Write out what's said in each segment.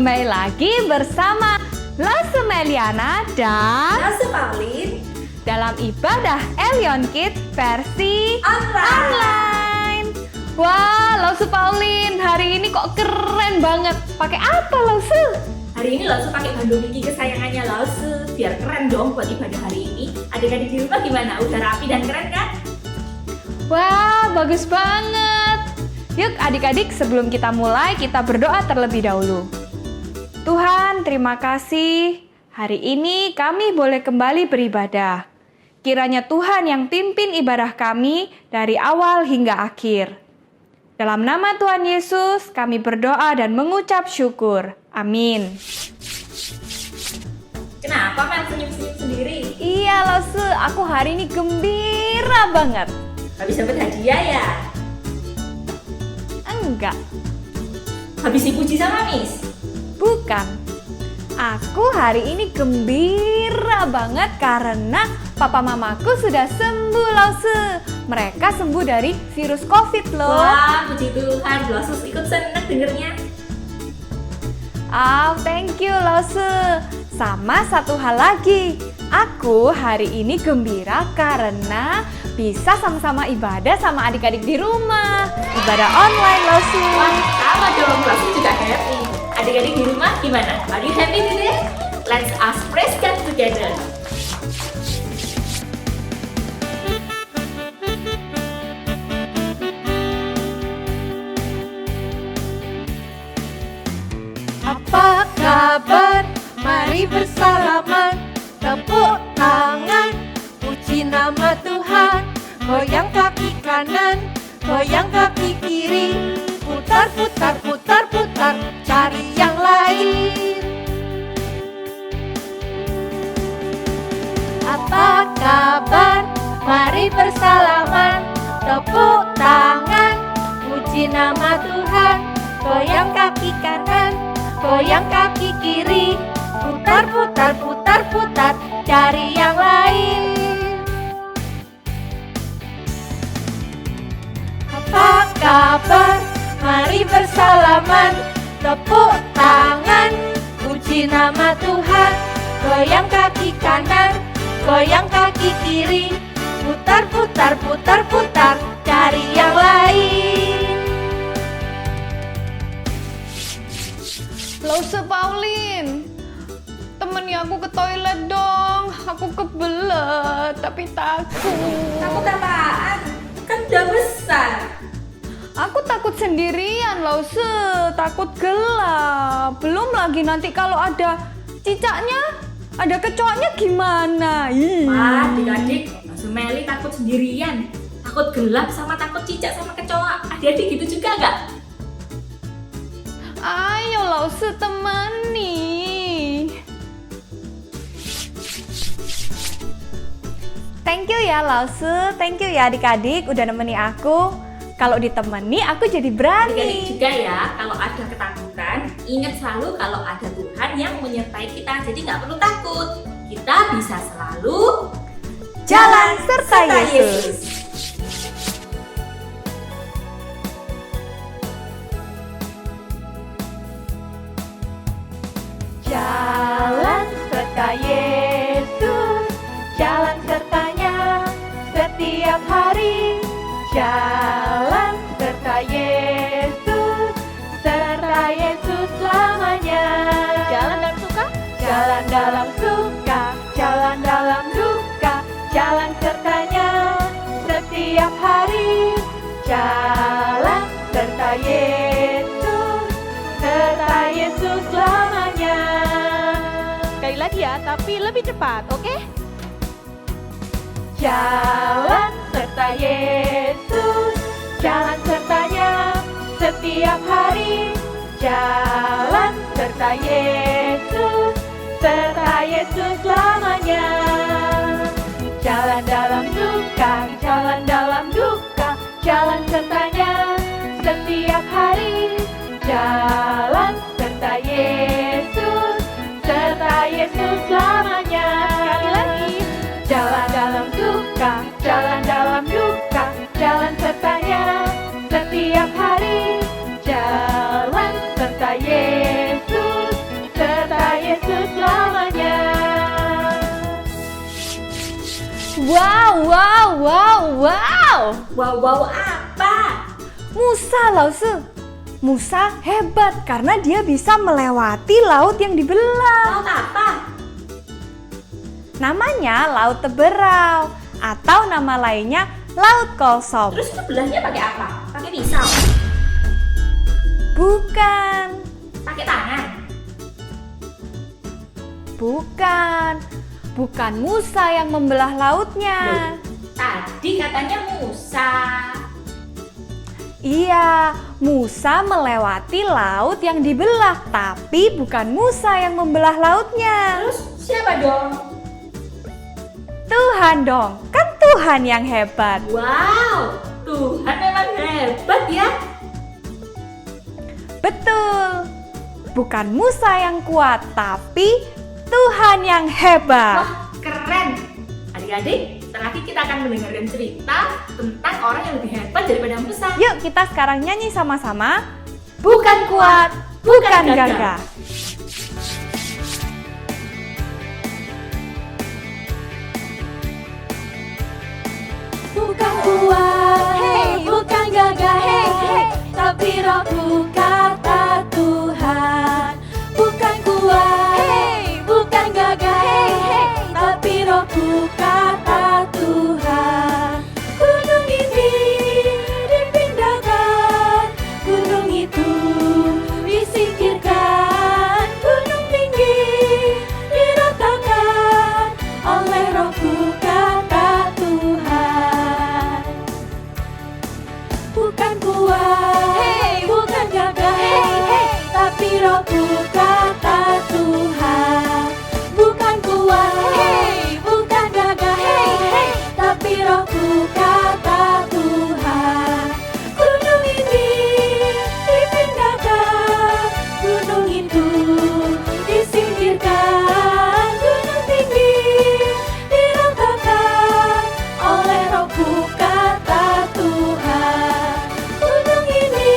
Kembali lagi bersama Lause Meliana dan Lause Paulin dalam ibadah Elion Kids versi online. Wah, Lause Paulin, hari ini kok keren banget. Pakai apa, Lause? Hari ini Lause pakai bando Miki kesayangannya Lause. Biar keren dong buat ibadah hari ini. Adik-adik di rumah gimana? Udah rapi dan keren kan? Wah, bagus banget. Yuk adik-adik, sebelum kita mulai, kita berdoa terlebih dahulu. Tuhan, terima kasih. Hari ini kami boleh kembali beribadah. Kiranya Tuhan yang pimpin ibadah kami dari awal hingga akhir. Dalam nama Tuhan Yesus, kami berdoa dan mengucap syukur. Amin. Kenapa Mel senyum-senyum sendiri? Iya, Lause, aku hari ini gembira banget. Habis dapat hadiah ya? Enggak, Habis dipuji sama Miss? bukan. Aku hari ini gembira banget karena papa mamaku sudah sembuh, Lause. Mereka sembuh dari virus COVID loh. Wah, puji Tuhan. Lause ikut seneng dengernya. Thank you, Lause. Sama satu hal lagi, aku hari ini gembira karena bisa sama-sama ibadah sama adik-adik di rumah. Ibadah online, Lause. Wah, sama dong. Lause juga happy. Adik-adik di rumah gimana? Are you happy today? Let's us praise God together. Apa kabar? Mari bersalaman, tepuk tangan, puji nama Tuhan. Goyang kaki kanan, goyang kaki kiri, putar, putar, putar, putar, cari yang lain. Apa kabar? Mari bersalaman, tepuk tangan, puji nama Tuhan. Goyang kaki kanan, goyang kaki kiri, putar, putar, putar, putar, cari yang lain. Apa kabar? Mari bersalaman, tepuk tangan, puji nama Tuhan. Goyang kaki kanan, goyang kaki kiri, putar, putar, putar, putar, cari yang lain. Lause Paulin, temennya aku ke toilet dong. Aku kebelet, tapi takut. Takut apaan? Kan udah besar. Aku takut sendirian, Lause. Takut gelap. Belum lagi nanti kalau ada cicaknya, ada kecoaknya gimana? Wah, adik-adik, Lause Meli takut sendirian. Takut gelap sama takut cicak sama kecoa. Adik-adik gitu juga nggak? Ayo Lause temani. Thank you ya Lause, thank you ya adik-adik udah nemeni aku. Kalau ditemani aku jadi Adik-adik berani. juga ya, kalau ada ketakutan, ingat selalu kalau ada Tuhan yang menyertai kita. Jadi nggak perlu takut. Kita bisa selalu Jalan serta Yesus. Jalan serta Yesus, jalan sertanya setiap hari. Jalan serta Yesus selamanya. Jalan dalam suka, jalan dalam suka, jalan dalam duka, jalan sertanya setiap hari. Jalan serta Yesus selamanya. Sekali lagi ya, tapi lebih cepat, oke? Jalan serta Yesus, jalan sertanya setiap hari. Jalan serta Yesus selamanya. Jalan dalam duka, jalan dalam duka, jalan sertanya setiap hari. Jalan serta Yesus selamanya. Sekali lagi. Jalan dalam duka, jalan dalam duka, jalan sertanya setiap hari. Jalan serta Yesus Wow apa? Musa, Lause. Musa hebat karena dia bisa melewati laut yang dibelah. Laut apa? Namanya Laut Teberau atau nama lainnya Laut Kolsom. Terus itu belahnya pakai apa? Pakai pisau? Bukan, Pakai tangan? bukan Musa yang membelah lautnya. Tadi katanya Musa. Iya, Musa melewati laut yang dibelah, tapi bukan Musa yang membelah lautnya. Terus siapa dong? Tuhan dong, kan Tuhan yang hebat. Wow, Tuhan memang hebat ya. Betul, bukan Musa yang kuat, tapi Tuhan yang hebat. Wah, keren. Adik-adik, setelah ini kita akan mendengarkan cerita tentang orang yang lebih hebat daripada Musa. Yuk kita sekarang nyanyi sama-sama. Bukan kuat, bukan gagah. Bukan kuat, hey, bukan gagah, hey, hey, tapi rohku kata Tuhan. Bukan kuat, hey, bukan gagah, hey, hey, tapi rohku kata Tuhan. Gunung ini dipindahkan, gunung itu disingkirkan, gunung tinggi diratakan oleh rohku kata Tuhan. Bukan kuat, hey, bukan gagah, hey, hey, tapi rohku kata Tuhan. Bukan kuat, hey, bukan gagah, hey, hey, tapi rohku kata Tuhan. Gunung ini dipindahkan, gunung itu disingkirkan, gunung tinggi diratakan oleh rohku kata Tuhan. Gunung ini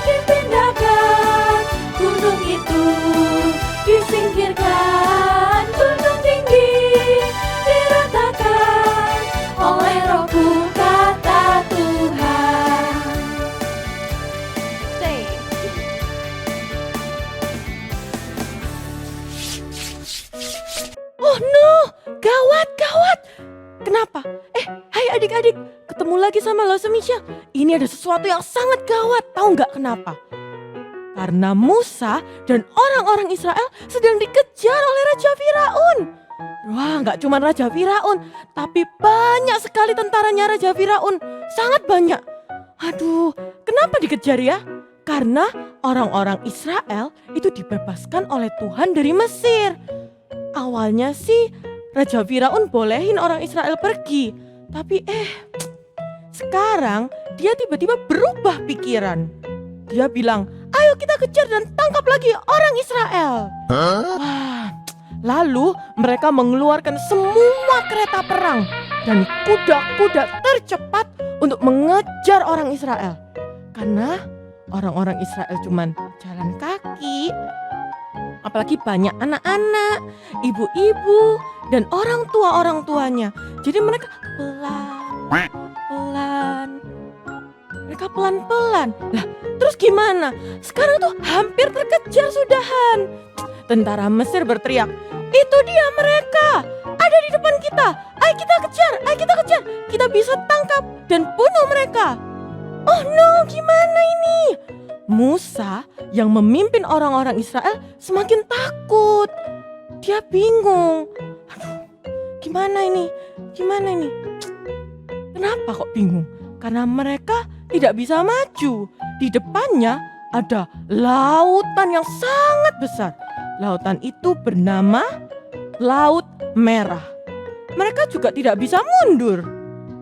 dipindahkan, gunung itu disingkirkan, gunung tinggi diratakan oleh rohku kata Tuhan. Oh no, gawat. Kenapa? Hai adik-adik, ketemu lagi sama Lause Misha. Ini ada sesuatu yang sangat gawat, tahu nggak kenapa? Karena Musa dan orang-orang Israel sedang dikejar oleh Raja Firaun. Wah, nggak cuma Raja Firaun, tapi banyak sekali tentaranya Raja Firaun. Sangat banyak. Aduh, kenapa dikejar ya? Karena orang-orang Israel itu dibebaskan oleh Tuhan dari Mesir. Awalnya sih Raja Firaun bolehin orang Israel pergi. Tapi sekarang dia tiba-tiba berubah pikiran. Dia bilang, ayo kita kejar dan tangkap lagi orang Israel. Wah, lalu mereka mengeluarkan semua kereta perang dan kuda-kuda tercepat untuk mengejar orang Israel. Karena orang-orang Israel cuman jalan kaki. Apalagi banyak anak-anak, ibu-ibu, dan orang tuanya. Jadi mereka pelan-pelan. Mereka pelan-pelan. Lah, terus gimana? Sekarang tuh hampir terkejar sudahan. Tentara Mesir berteriak, itu dia mereka, ada di depan kita. Ayo kita kejar, kita bisa tangkap dan bunuh mereka. Oh no, gimana ini? Musa yang memimpin orang-orang Israel semakin takut. Dia bingung. Aduh, gimana ini? Kenapa kok bingung? Karena mereka tidak bisa maju. Di depannya ada lautan yang sangat besar. Lautan itu bernama Laut Merah. Mereka juga tidak bisa mundur.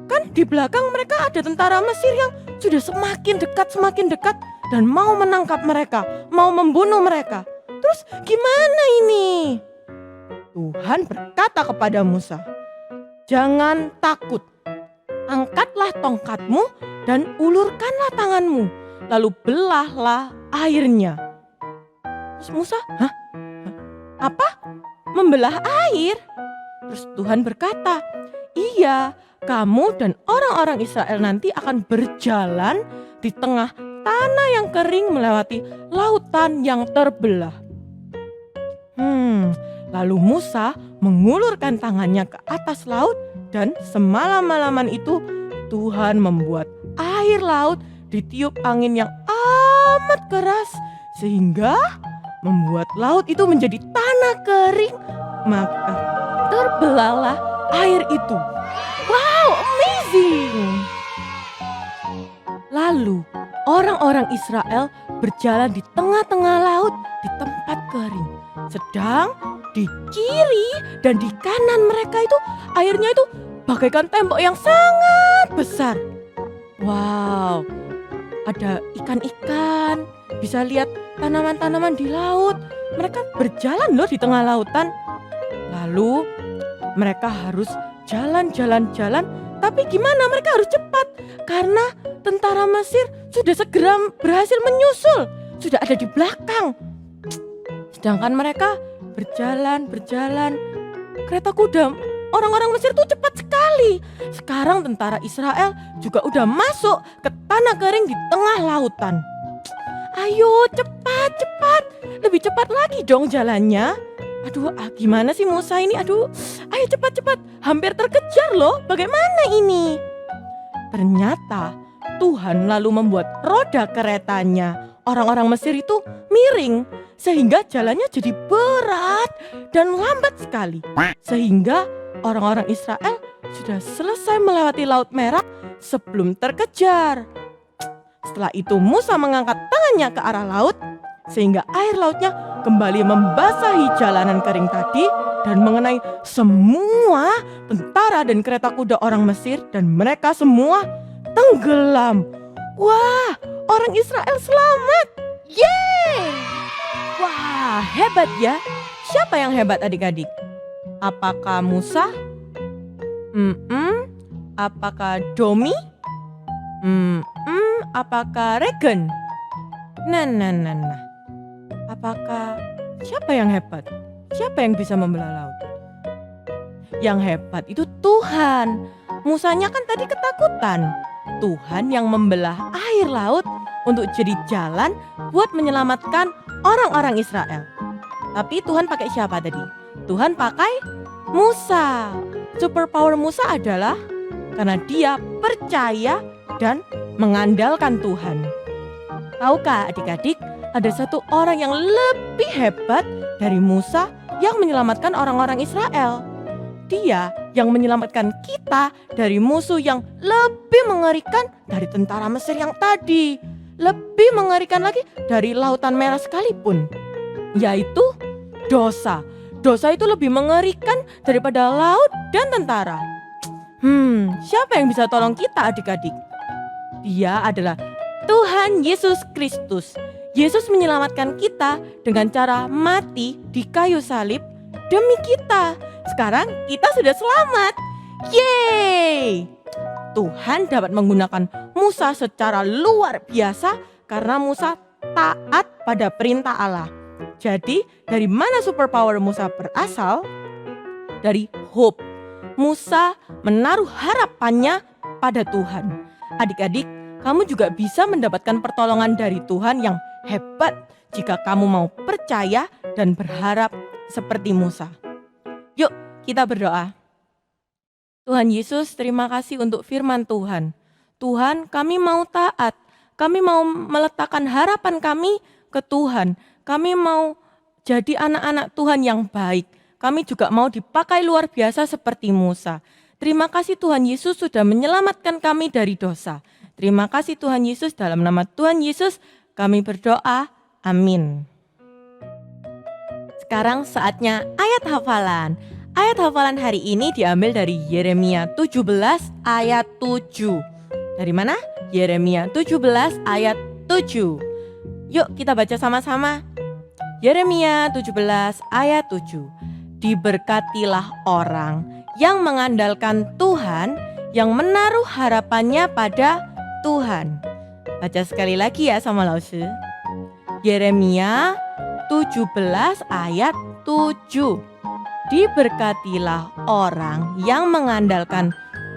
Kan di belakang mereka ada tentara Mesir yang sudah semakin dekat dan mau menangkap mereka, mau membunuh mereka. Terus gimana ini? Tuhan berkata kepada Musa, jangan takut. Angkatlah tongkatmu dan ulurkanlah tanganmu, lalu belahlah airnya. Terus Musa, Apa? Membelah air? Terus Tuhan berkata, iya, kamu dan orang-orang Israel nanti akan berjalan di tengah tanah yang kering melewati lautan yang terbelah. Lalu Musa mengulurkan tangannya ke atas laut dan semalam-malaman itu Tuhan membuat air laut ditiup angin yang amat keras sehingga membuat laut itu menjadi tanah kering, maka terbelahlah air itu. Wow, amazing! Lalu orang-orang Israel berjalan di tengah-tengah laut di tempat kering. Sedang di kiri dan di kanan mereka itu airnya itu bagaikan tembok yang sangat besar. Wow, ada ikan-ikan, bisa lihat tanaman-tanaman di laut. Mereka berjalan loh di tengah lautan. Lalu mereka harus jalan-jalan-jalan, tapi gimana? Mereka harus cepat karena tentara Mesir sudah segera berhasil menyusul, sudah ada di belakang. Sedangkan mereka berjalan. Kereta kuda orang-orang Mesir tuh cepat sekali. Sekarang tentara Israel juga udah masuk ke tanah kering di tengah lautan. Ayo cepat, lebih cepat lagi dong jalannya. Aduh, gimana sih Musa ini? Aduh, ayo cepat, hampir terkejar loh. Bagaimana ini? Ternyata Tuhan lalu membuat roda keretanya orang-orang Mesir itu miring, sehingga jalannya jadi berat dan lambat sekali. Sehingga orang-orang Israel sudah selesai melewati Laut Merah sebelum terkejar. Setelah itu Musa mengangkat tangannya ke arah laut, sehingga air lautnya kembali membasahi jalanan kering tadi dan mengenai semua tentara dan kereta kuda orang Mesir, dan mereka semua tenggelam. Wah, orang Israel selamat. Yeay! Wah, hebat ya. Siapa yang hebat adik-adik? Apakah Musa? Apakah Domi? Apakah Regen? Nah. Apakah siapa yang hebat? Siapa yang bisa membelah laut? Yang hebat itu Tuhan. Musanya kan tadi ketakutan. Tuhan yang membelah air laut untuk jadi jalan buat menyelamatkan orang-orang Israel. Tapi Tuhan pakai siapa tadi? Tuhan pakai Musa. Superpower Musa adalah karena dia percaya dan mengandalkan Tuhan. Tahukah adik-adik, ada satu orang yang lebih hebat dari Musa yang menyelamatkan orang-orang Israel. Dia yang menyelamatkan kita dari musuh yang lebih mengerikan dari tentara Mesir yang tadi. Lebih mengerikan lagi dari Lautan Merah sekalipun, yaitu dosa. Dosa itu lebih mengerikan daripada laut dan tentara. Siapa yang bisa tolong kita adik-adik? Dia adalah Tuhan Yesus Kristus. Yesus menyelamatkan kita dengan cara mati di kayu salib demi kita. Sekarang kita sudah selamat. Yeay! Tuhan dapat menggunakan Musa secara luar biasa karena Musa taat pada perintah Allah. Jadi dari mana superpower Musa berasal? Dari hope. Musa menaruh harapannya pada Tuhan. Adik-adik, kamu juga bisa mendapatkan pertolongan dari Tuhan yang hebat jika kamu mau percaya dan berharap seperti Musa. Yuk kita berdoa. Tuhan Yesus, terima kasih untuk firman Tuhan. Tuhan, kami mau taat. Kami mau meletakkan harapan kami ke Tuhan. Kami mau jadi anak-anak Tuhan yang baik. Kami juga mau dipakai luar biasa seperti Musa. Terima kasih Tuhan Yesus sudah menyelamatkan kami dari dosa. Terima kasih Tuhan Yesus, dalam nama Tuhan Yesus kami berdoa. Amin. Sekarang saatnya ayat hafalan. Ayat hafalan hari ini diambil dari Yeremia 17 ayat 7. Dari mana? Yeremia 17 ayat 7. Yuk kita baca sama-sama. Yeremia 17 ayat 7. Diberkatilah orang yang mengandalkan Tuhan, yang menaruh harapannya pada Tuhan. Baca sekali lagi ya sama Lause. Yeremia 17 ayat 7. Diberkatilah orang yang mengandalkan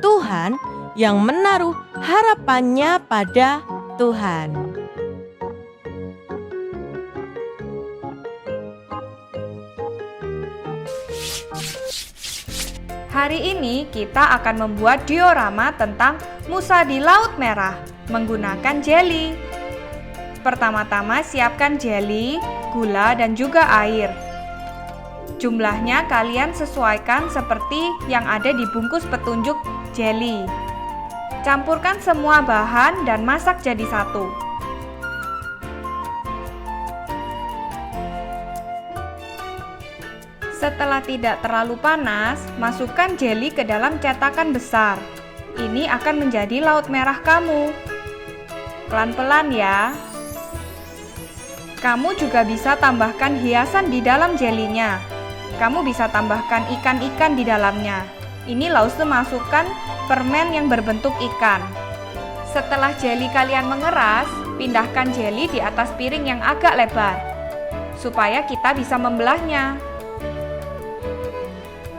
Tuhan yang menaruh harapannya pada Tuhan. Hari ini kita akan membuat diorama tentang Musa di Laut Merah menggunakan jelly. Pertama-tama siapkan jelly, gula, dan juga air. Jumlahnya kalian sesuaikan seperti yang ada di bungkus petunjuk jelly. Campurkan semua bahan dan masak jadi satu. Setelah tidak terlalu panas, masukkan jelly ke dalam cetakan besar. Ini akan menjadi laut merah kamu. Pelan-pelan ya. Kamu juga bisa tambahkan hiasan di dalam jelinya. Kamu bisa tambahkan ikan-ikan di dalamnya. Ini Lause masukkan permen yang berbentuk ikan. Setelah jeli kalian mengeras, pindahkan jeli di atas piring yang agak lebar, supaya kita bisa membelahnya.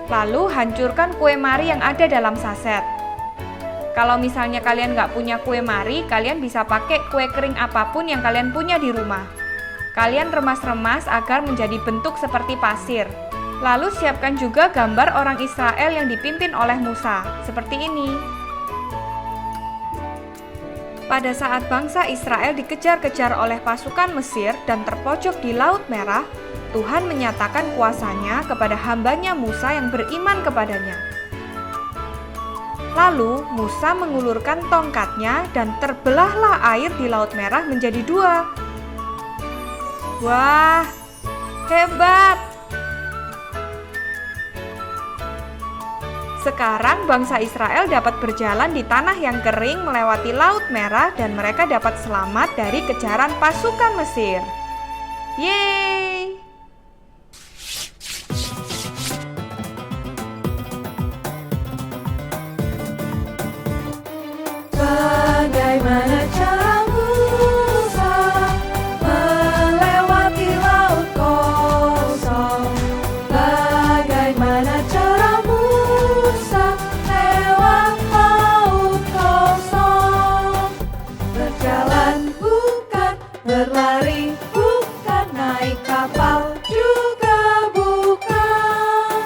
Lalu hancurkan kue mari yang ada dalam saset. Kalau misalnya kalian nggak punya kue mari, kalian bisa pakai kue kering apapun yang kalian punya di rumah. Kalian remas-remas agar menjadi bentuk seperti pasir. Lalu siapkan juga gambar orang Israel yang dipimpin oleh Musa, seperti ini. Pada saat bangsa Israel dikejar-kejar oleh pasukan Mesir dan terpojok di Laut Merah, Tuhan menyatakan kuasanya kepada hambanya Musa yang beriman kepadanya. Lalu Musa mengulurkan tongkatnya dan terbelahlah air di Laut Merah menjadi dua. Wah, hebat! Sekarang bangsa Israel dapat berjalan di tanah yang kering melewati Laut Merah dan mereka dapat selamat dari kejaran pasukan Mesir. Yeay! Bagaimana cara Musa melewati laut kosong? Bagaimana cara Musa lewat laut kosong? Berjalan bukan, berlari bukan, naik kapal juga bukan,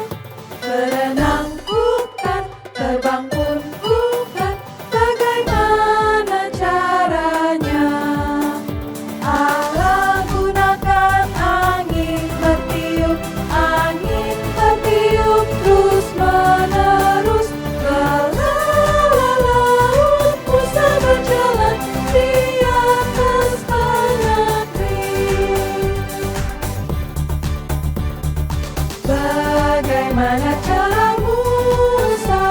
berenang bukan, terbang pun bukan. Bagaimana caranya? Allah gunakan angin bertiup terus menerus. Belalah laut, Musa berjalan di atas tanah kering. Bagaimana cara Musa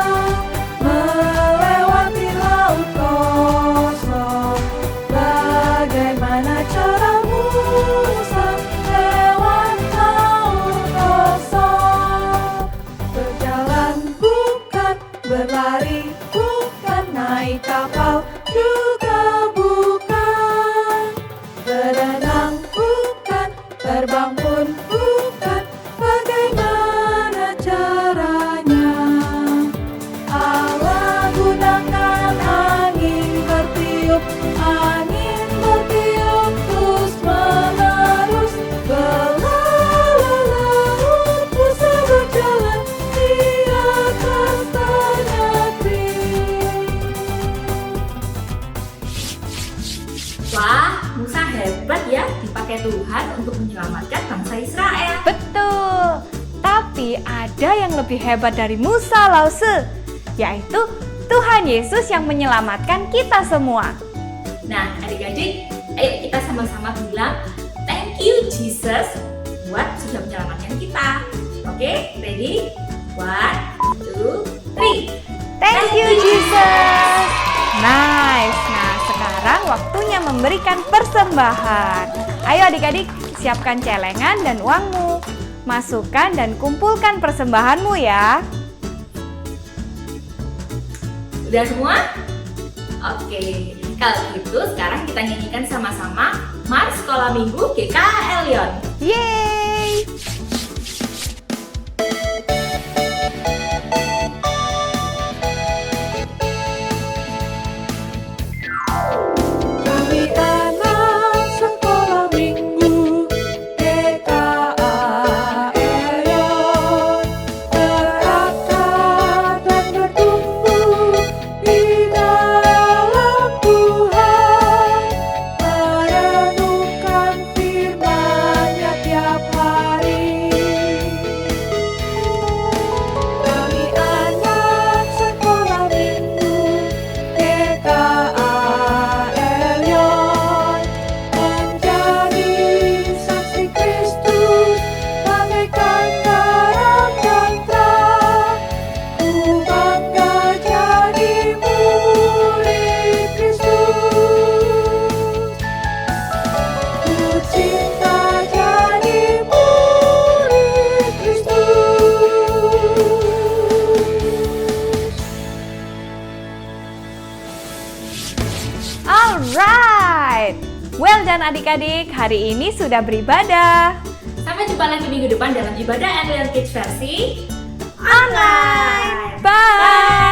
melewati laut kosong? Bagaimana cara Musa lewat laut kosong? Berjalan bukan, berlari bukan, naik kapal juga bukan, berenang bukan, terbang pun bukan. Bagaimana caranya? Allah gunakan angin bertiup terus menerus. Belalah laut, Musa berjalan di atas tanah kering. Wah, Musa hebat ya, dipakai Tuhan untuk menyelamatkan bangsa Israel. Betul, tapi ada yang lebih hebat dari Musa, Lause, yaitu Tuhan Yesus yang menyelamatkan kita semua. Nah, adik-adik, ayo kita sama-sama bilang thank you Jesus buat sudah menyelamatkan kita. Oke, ready? 1, 2, 3. Thank you, Jesus. Nice. Nah, sekarang waktunya memberikan persembahan. Ayo adik-adik, siapkan celengan dan uangmu. Masukkan dan kumpulkan persembahanmu ya. Udah semua? Oke, kalau gitu sekarang kita nyanyikan sama-sama Mars Sekolah Minggu GKL Lyon. Yeay! Alright. Well done adik-adik, hari ini sudah beribadah. Sampai jumpa lagi minggu depan dalam ibadah and Learn Kids versi Online. Bye.